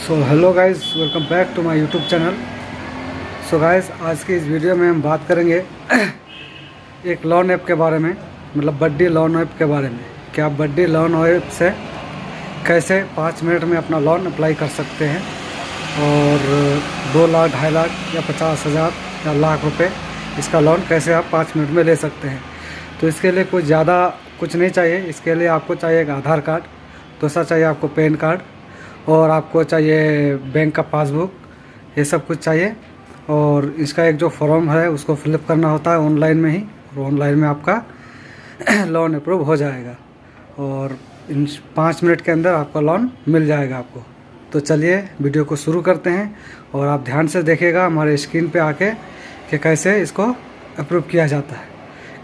So hello guys, welcome back to my YouTube channel. So guys, आज की इस video में हम बात करेंगे एक लोन ऐप के बारे में, मतलब बड्डी लोन ऐप के बारे में कि आप बड्डी लोन ऐप से कैसे 5 मिनट में अपना लोन अप्लाई कर सकते हैं और 2 लाख, 2.5 लाख या 50,000 या लाख रुपए इसका लोन कैसे आप 5 मिनट में ले सकते हैं। तो इसके लिए कुछ ज़्यादा कुछ नहीं चाहिए। इसके लिए आपको चाहिए एक आधार कार्ड, दूसरा चाहिए आपको पैन कार्ड और आपको चाहिए बैंक का पासबुक, ये सब कुछ चाहिए। और इसका एक जो फॉर्म है उसको फिलअप करना होता है ऑनलाइन में ही, और ऑनलाइन में आपका लोन अप्रूव हो जाएगा और इन 5 मिनट के अंदर आपका लोन मिल जाएगा आपको। तो चलिए वीडियो को शुरू करते हैं और आप ध्यान से देखिएगा हमारे स्क्रीन पे आके कि कैसे इसको अप्रूव किया जाता है,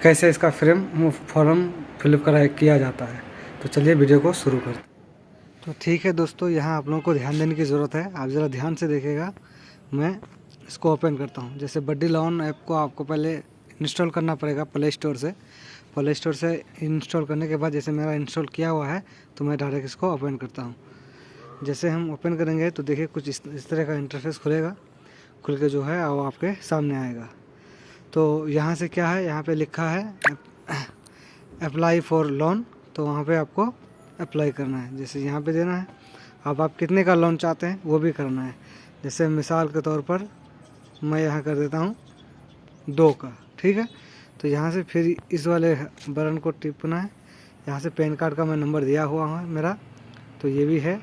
कैसे इसका फॉर्म फिलअप किया जाता है। तो चलिए वीडियो को शुरू करते हैं। तो ठीक है दोस्तों, यहाँ आप लोगों को ध्यान देने की ज़रूरत है। आप ज़रा ध्यान से देखिएगा। मैं इसको ओपन करता हूँ। जैसे बड्डी लोन ऐप को आपको पहले इंस्टॉल करना पड़ेगा प्ले स्टोर से। प्ले स्टोर से इंस्टॉल करने के बाद जैसे मेरा इंस्टॉल किया हुआ है तो मैं डायरेक्ट इसको ओपन करता हूँ। जैसे हम ओपन करेंगे तो देखिए कुछ इस तरह का इंटरफेस खुलेगा। खुल के जो है वो आपके सामने आएगा। तो यहाँ से क्या है, यहाँ पर लिखा है अप्लाई फॉर लोन। तो वहाँ पर आपको अप्लाई करना है। जैसे यहाँ पे देना है। अब आप कितने का लोन चाहते हैं वो भी करना है। जैसे मिसाल के तौर पर मैं यहाँ कर देता हूँ 2 का, ठीक है। तो यहाँ से फिर इस वाले बटन को टिपना है। यहाँ से पैन कार्ड का मैं नंबर दिया हुआ है मेरा, तो ये भी है।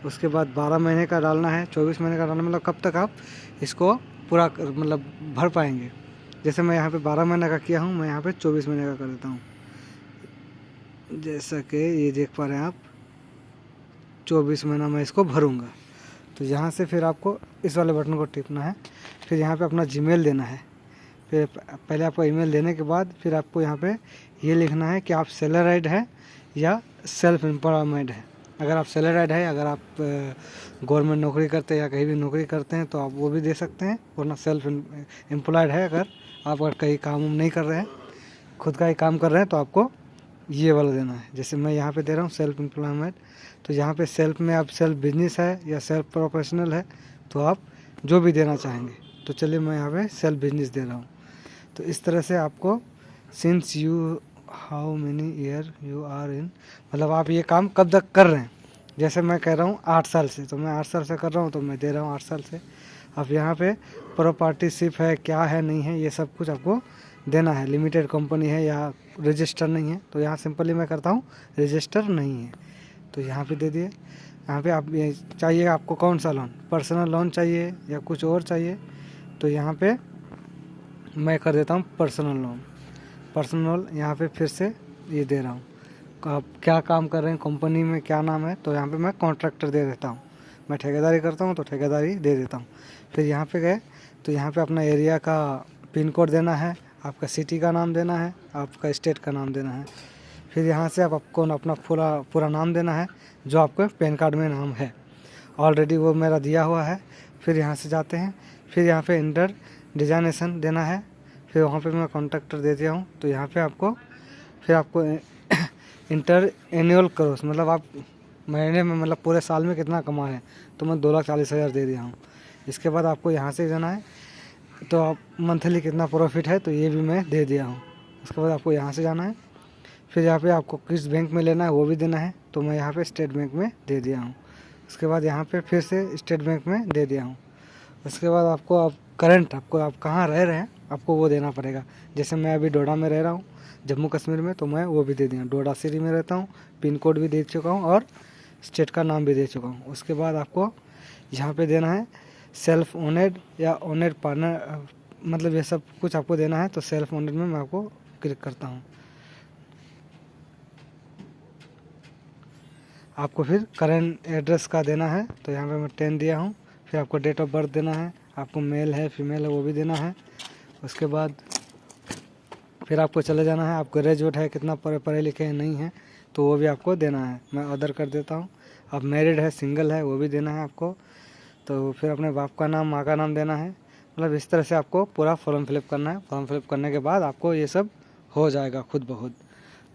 उसके बाद 12 महीने का डालना है, 24 महीने का डालना, मतलब कब तक आप इसको पूरा मतलब भर पाएंगे। जैसे मैं यहाँ पे 12 महीने का किया हूँ, मैं यहाँ पे 24 महीने का कर देता हूँ। जैसा कि ये देख पा रहे हैं आप, 24 महीना मैं इसको भरूंगा। तो यहाँ से फिर आपको इस वाले बटन को टिपना है। फिर यहाँ पे अपना जीमेल देना है। फिर पहले आपको ईमेल देने के बाद फिर आपको यहाँ पे ये लिखना है कि आप सैलराइड है या सेल्फ एम्प्लॉयमेंट है। अगर आप सैलराइड है, अगर आप गवर्नमेंट नौकरी करते हैं या कहीं भी नौकरी करते हैं तो आप वो भी दे सकते हैं, वरना सेल्फ एम्प्लॉयड है अगर आप कहीं काम नहीं कर रहे हैं, खुद का ही काम कर रहे हैं, तो आपको ये वाला देना है। जैसे मैं यहाँ पे दे रहा हूँ सेल्फ एम्प्लॉयमेंट। तो यहाँ पे सेल्फ में आप सेल्फ बिजनेस है या सेल्फ प्रोफेशनल है, तो आप जो भी देना चाहेंगे। तो चलिए मैं यहाँ पे सेल्फ बिजनेस दे रहा हूँ। तो इस तरह से आपको since you how many year you are in, मतलब आप ये काम कब तक कर रहे हैं। जैसे मैं कह रहा हूँ 8 साल से, तो मैं 8 साल से कर रहा हूँ तो मैं दे रहा हूँ 8 साल से। अब यहाँ पे प्रॉपर्टीशिप है क्या है नहीं है, ये सब कुछ आपको देना है। लिमिटेड कंपनी है या रजिस्टर नहीं है, तो यहाँ सिंपली मैं करता हूँ रजिस्टर नहीं है, तो यहाँ पे दे दिए। यहाँ पे आप ये चाहिए आपको कौन सा लोन, पर्सनल लोन चाहिए या कुछ और चाहिए, तो यहाँ पे मैं कर देता हूँ पर्सनल लोन। पर्सनल यहाँ पे फिर से ये दे रहा हूँ। आप क्या काम कर रहे हैं, कंपनी में क्या नाम है, तो यहाँ पे मैं कॉन्ट्रैक्टर दे देता हूँ। मैं ठेकेदारी करता हूँ तो ठेकेदारी दे देता हूँ। फिर यहाँ पे गए तो यहाँ पे अपना एरिया का पिन कोड देना है, आपका सिटी का नाम देना है, आपका स्टेट का नाम देना है। फिर यहाँ से आपको अपना पूरा नाम देना है जो आपके पैन कार्ड में नाम है, ऑलरेडी वो मेरा दिया हुआ है। फिर यहाँ से जाते हैं, फिर यहाँ पे इंटर डिजाइनेशन देना है। फिर वहाँ पे मैं कॉन्ट्रैक्टर दे दिया हूँ। तो यहाँ पे आपको इंटर एनुअल क्रॉस, मतलब आप महीने में मतलब पूरे साल में कितना कमा रहे हैं, तो मैं 2,40,000 दे दिया हूँ। इसके बाद आपको यहाँ से जाना है, तो आप मंथली कितना प्रॉफिट है, तो ये भी मैं दे दिया हूँ। उसके बाद आपको यहाँ से जाना है। फिर यहाँ पे आपको किस बैंक में लेना है वो भी देना है, तो मैं यहाँ पे स्टेट बैंक में दे दिया हूँ। उसके बाद यहाँ पे फिर से स्टेट बैंक में दे दिया हूँ। उसके बाद आपको आप कहाँ रह रहे हैं आपको वो देना पड़ेगा। जैसे मैं अभी डोडा में रह रहा हूँ, जम्मू कश्मीर में, तो मैं वो भी दे दिया, डोडा सिटी में रहता हूँ। पिन कोड भी दे चुका हूँ और स्टेट का नाम भी दे चुका हूँ। उसके बाद आपको यहाँ पर देना है सेल्फ ओनेड या ओनेड पार्टनर, मतलब ये सब कुछ आपको देना है। तो सेल्फ ओनेड में मैं आपको क्लिक करता हूँ। आपको फिर करंट एड्रेस का देना है, तो यहाँ पे मैं 10 दिया हूँ। फिर आपको डेट ऑफ बर्थ देना है, आपको मेल है फीमेल है वो भी देना है। उसके बाद फिर आपको चले जाना है, आपको ग्रेजुएट है कितना पढ़े लिखे हैं नहीं है, तो वो भी आपको देना है। मैं अदर कर देता हूँ। अब मैरिड है सिंगल है वो भी देना है आपको। तो फिर अपने बाप का नाम माँ का नाम देना है। मतलब इस तरह से आपको पूरा फॉर्म फिलअप करना है। फॉर्म फिलअप करने के बाद आपको ये सब हो जाएगा खुद ब खुद।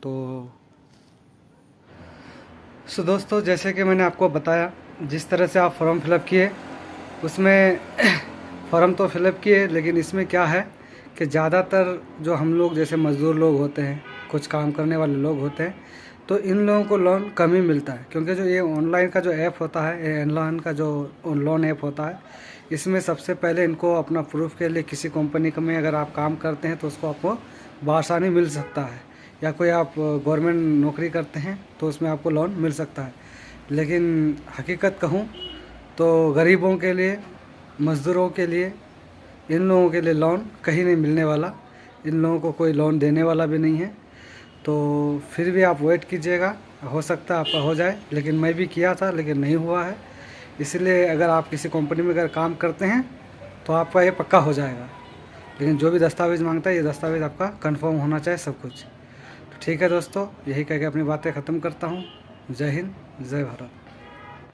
तो दोस्तों, जैसे कि मैंने आपको बताया जिस तरह से आप फॉर्म फिलअप किए उसमें फॉर्म तो फिलअप किए, लेकिन इसमें क्या है कि ज़्यादातर जो हम लोग जैसे मज़दूर लोग होते हैं, कुछ काम करने वाले लोग होते हैं, तो इन लोगों को लोन कम ही मिलता है। क्योंकि जो ये ऑनलाइन का जो ऐप होता है, ये ऑनलाइन का जो लोन ऐप होता है, इसमें सबसे पहले इनको अपना प्रूफ के लिए किसी कंपनी में अगर आप काम करते हैं तो उसको आपको बआसानी मिल सकता है, या कोई आप गवर्नमेंट नौकरी करते हैं तो उसमें आपको लोन मिल सकता है। लेकिन हकीकत कहूँ तो गरीबों के लिए, मज़दूरों के लिए, इन लोगों के लिए लोन कहीं नहीं मिलने वाला। इन लोगों को कोई लोन देने वाला भी नहीं है। तो फिर भी आप वेट कीजिएगा, हो सकता है आपका हो जाए। लेकिन मैं भी किया था लेकिन नहीं हुआ है। इसलिए अगर आप किसी कंपनी में अगर काम करते हैं तो आपका ये पक्का हो जाएगा। लेकिन जो भी दस्तावेज़ मांगता है, ये दस्तावेज़ आपका कंफर्म होना चाहिए सब कुछ। तो ठीक है दोस्तों, यही कह के अपनी बातें ख़त्म करता हूँ। जय हिंद, जय भारत।